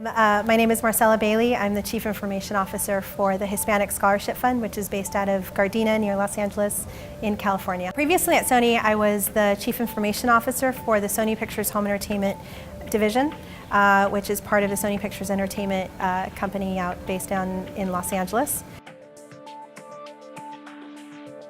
My name is Marcela Bailey. I'm the Chief Information Officer for the Hispanic Scholarship Fund, which is based out of Gardena near Los Angeles in California. Previously at Sony, I was the Chief Information Officer for the Sony Pictures Home Entertainment Division, which is part of the Sony Pictures Entertainment company based down in Los Angeles.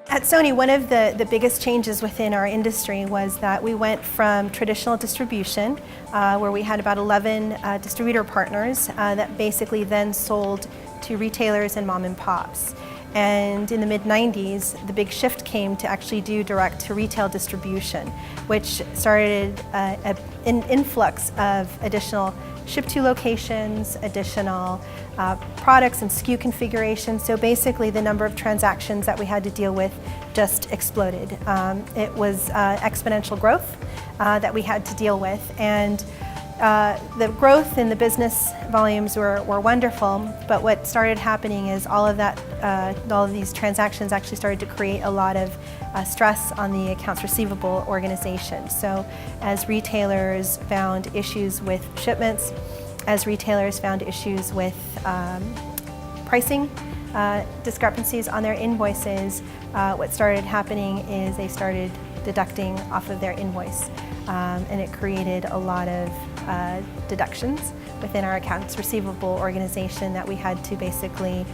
At Sony, one of the biggest changes within our industry was that we went from traditional distribution, where we had about 11 distributor partners that basically then sold to retailers and mom and pops. And in the mid-90s, the big shift came to actually do direct-to-retail distribution, which started an influx of additional ship-to locations, additional products and SKU configurations. So basically the number of transactions that we had to deal with just exploded. It was exponential growth that we had to deal with, and the growth in the business volumes were wonderful, but what started happening is all of these transactions actually started to create a lot of stress on the accounts receivable organization. So as retailers found issues with shipments, as retailers found issues with pricing discrepancies on their invoices, what started happening is they started deducting off of their invoice. And it created a lot of deductions within our accounts receivable organization that we had to basically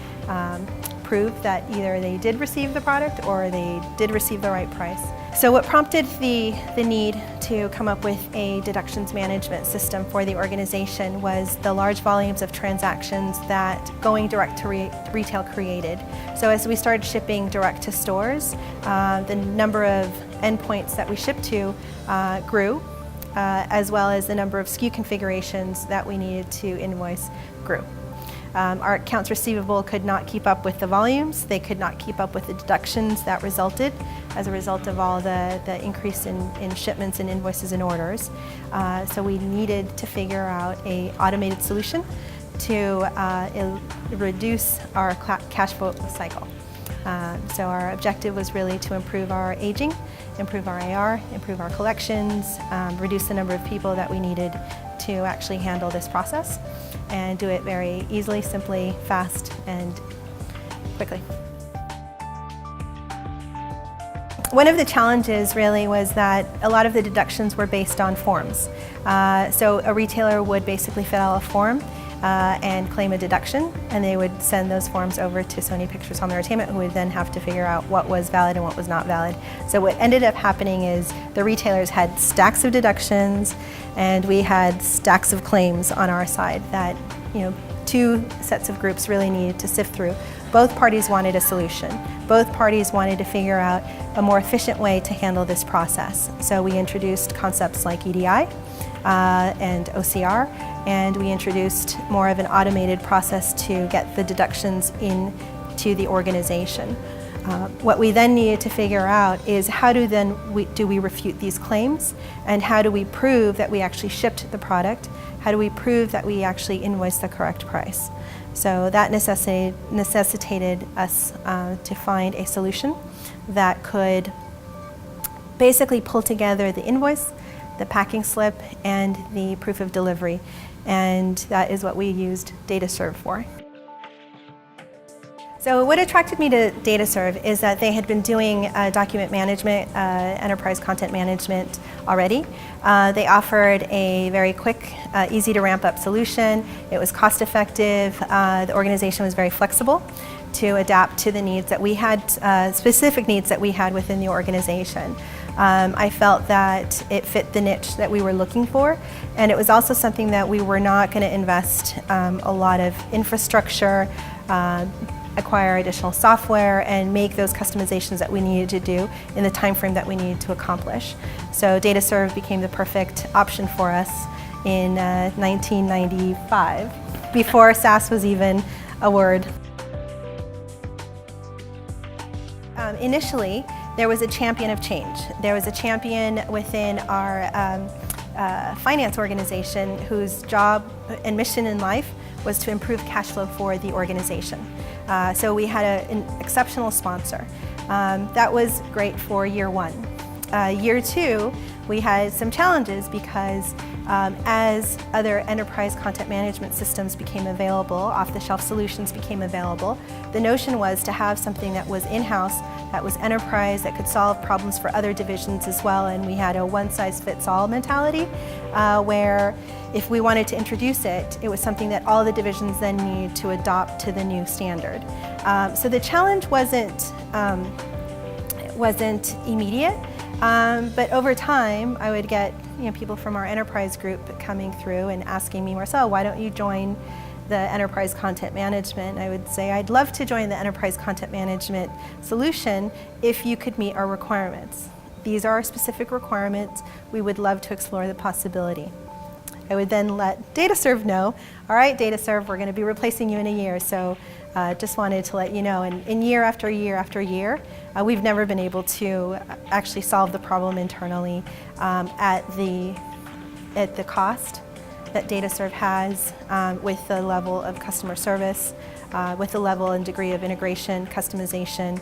prove that either they did receive the product or they did receive the right price. So what prompted the need to come up with a deductions management system for the organization was the large volumes of transactions that going direct to retail created. So as we started shipping direct to stores, the number of endpoints that we shipped to grew, as well as the number of SKU configurations that we needed to invoice grew. Our accounts receivable could not keep up with the volumes. They could not keep up with the deductions that resulted as a result of all the increase in shipments and invoices and orders. So we needed to figure out an automated solution to reduce our cash flow cycle. So our objective was really to improve our aging, improve our AR, improve our collections, reduce the number of people that we needed to actually handle this process, and do it very easily, simply, fast, and quickly. One of the challenges really was that a lot of the deductions were based on forms. So a retailer would basically fill out a form and claim a deduction, and they would send those forms over to Sony Pictures Home Entertainment, who would then have to figure out what was valid and what was not valid. So what ended up happening is the retailers had stacks of deductions and we had stacks of claims on our side that, two sets of groups really needed to sift through. Both parties wanted a solution. Both parties wanted to figure out a more efficient way to handle this process. So we introduced concepts like EDI and OCR, and we introduced more of an automated process to get the deductions into the organization. What we then needed to figure out is how do we refute these claims, and how do we prove that we actually shipped the product? How do we prove that we actually invoiced the correct price? So that necessitated us to find a solution that could basically pull together the invoice, the packing slip, and the proof of delivery. And that is what we used DataServe for. So what attracted me to DataServe is that they had been doing document management, enterprise content management already. They offered a very quick, easy to ramp up solution. It was cost effective. The organization was very flexible to adapt to the needs that we had, specific needs that we had within the organization. I felt that it fit the niche that we were looking for, and it was also something that we were not going to invest a lot of infrastructure, acquire additional software, and make those customizations that we needed to do in the time frame that we needed to accomplish. So DataServe became the perfect option for us in 1995, before SaaS was even a word. Initially, there was a champion of change. There was a champion within our finance organization whose job and mission in life was to improve cash flow for the organization. So we had an exceptional sponsor. That was great for year one. Year two, we had some challenges because As other enterprise content management systems became available, off-the-shelf solutions became available, the notion was to have something that was in-house, that was enterprise, that could solve problems for other divisions as well, and we had a one-size-fits-all mentality where if we wanted to introduce it, it was something that all the divisions then needed to adopt to the new standard. So the challenge wasn't immediate, but over time I would get people from our enterprise group coming through and asking me, Marcel, why don't you join the enterprise content management? I would say, I'd love to join the enterprise content management solution if you could meet our requirements. These are our specific requirements. We would love to explore the possibility. I would then let DataServe know, all right, DataServe, we're going to be replacing you in a year, so just wanted to let you know. And year after year after year, we've never been able to actually solve the problem internally at the cost that DataServe has, with the level of customer service, with the level and degree of integration, customization,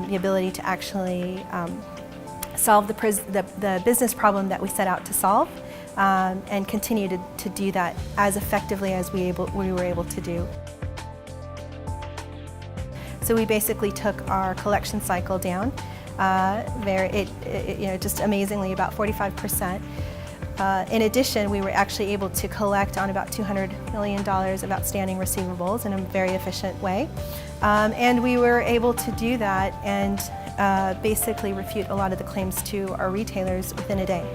the ability to actually solve the business problem that we set out to solve, and continue to do that as effectively as we were able to do. So we basically took our collection cycle down, just amazingly about 45%. In addition, we were actually able to collect on about $200 million of outstanding receivables in a very efficient way. And we were able to do that and basically refute a lot of the claims to our retailers within a day.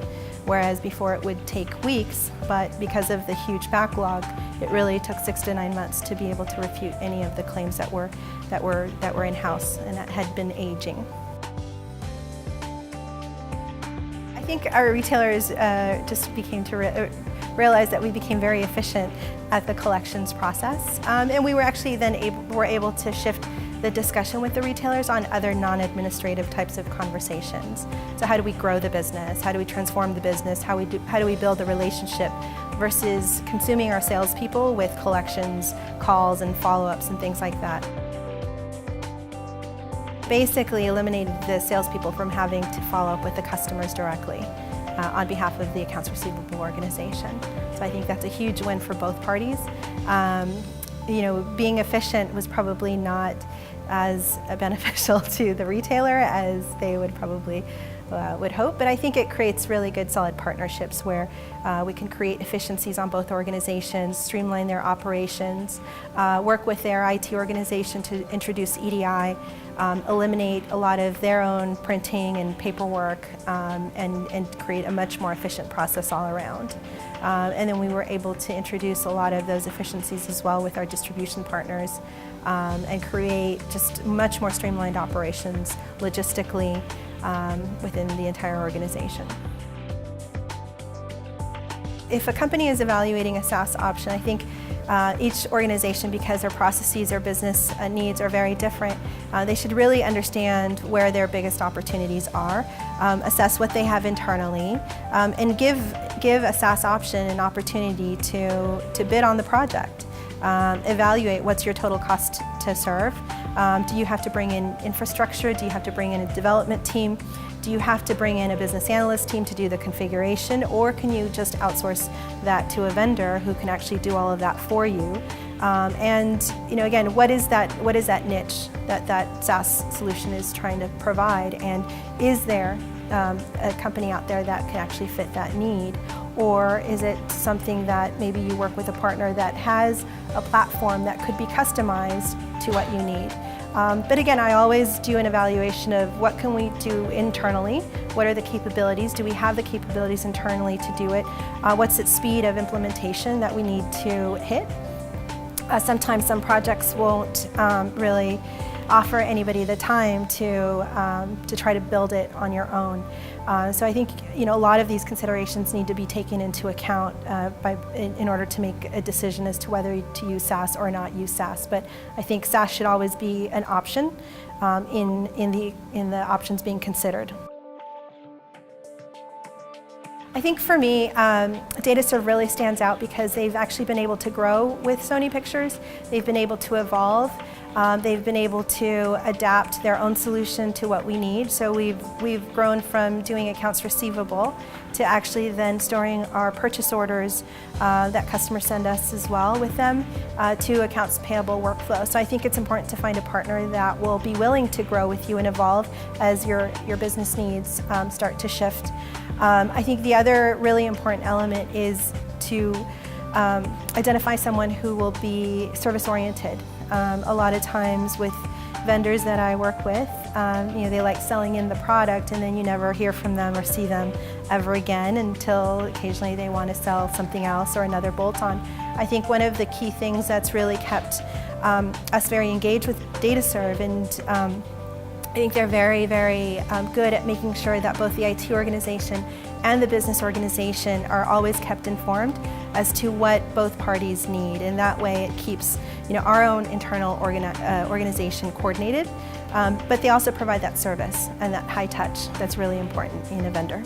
Whereas before it would take weeks, but because of the huge backlog, it really took 6 to 9 months to be able to refute any of the claims that were in-house and that had been aging. I think our retailers just became to realize that we became very efficient at the collections process, and we were actually then able to shift the discussion with the retailers on other non-administrative types of conversations. So how do we grow the business? How do we transform the business? How do we build a relationship versus consuming our salespeople with collections, calls, and follow-ups and things like that. Basically eliminated the salespeople from having to follow up with the customers directly on behalf of the accounts receivable organization. So I think that's a huge win for both parties. Being efficient was probably not as beneficial to the retailer as they would probably would hope, but I think it creates really good solid partnerships where we can create efficiencies on both organizations, streamline their operations, work with their IT organization to introduce EDI, eliminate a lot of their own printing and paperwork, and create a much more efficient process all around. And then we were able to introduce a lot of those efficiencies as well with our distribution partners, and create just much more streamlined operations logistically within the entire organization. If a company is evaluating a SaaS option, I think each organization, because their processes, their business needs are very different, they should really understand where their biggest opportunities are, assess what they have internally, and give a SaaS option an opportunity to bid on the project. Evaluate what's your total cost to serve. Do you have to bring in infrastructure? Do you have to bring in a development team? Do you have to bring in a business analyst team to do the configuration, or can you just outsource that to a vendor who can actually do all of that for you? And again, what is that niche that SaaS solution is trying to provide, and is there a company out there that can actually fit that need? Or is it something that maybe you work with a partner that has a platform that could be customized to what you need? But again, I always do an evaluation of what can we do internally, what are the capabilities, do we have the capabilities internally to do it, what's the speed of implementation that we need to hit. Sometimes some projects won't really offer anybody the time to try to build it on your own. So I think a lot of these considerations need to be taken into account in order to make a decision as to whether to use SaaS or not use SaaS. But I think SaaS should always be an option in the options being considered. I think for me, DataServe really stands out because they've actually been able to grow with Sony Pictures. They've been able to evolve They've been able to adapt their own solution to what we need. So we've grown from doing accounts receivable to actually then storing our purchase orders that customers send us as well with them to accounts payable workflow. So I think it's important to find a partner that will be willing to grow with you and evolve as your business needs start to shift. I think the other really important element is to identify someone who will be service-oriented. A lot of times with vendors that I work with, they like selling in the product and then you never hear from them or see them ever again until occasionally they want to sell something else or another bolt-on. I think one of the key things that's really kept us very engaged with DataServe, and I think they're very, very good at making sure that both the IT organization and the business organization are always kept informed as to what both parties need, and that way it keeps our own internal organization coordinated, but they also provide that service and that high touch that's really important in a vendor.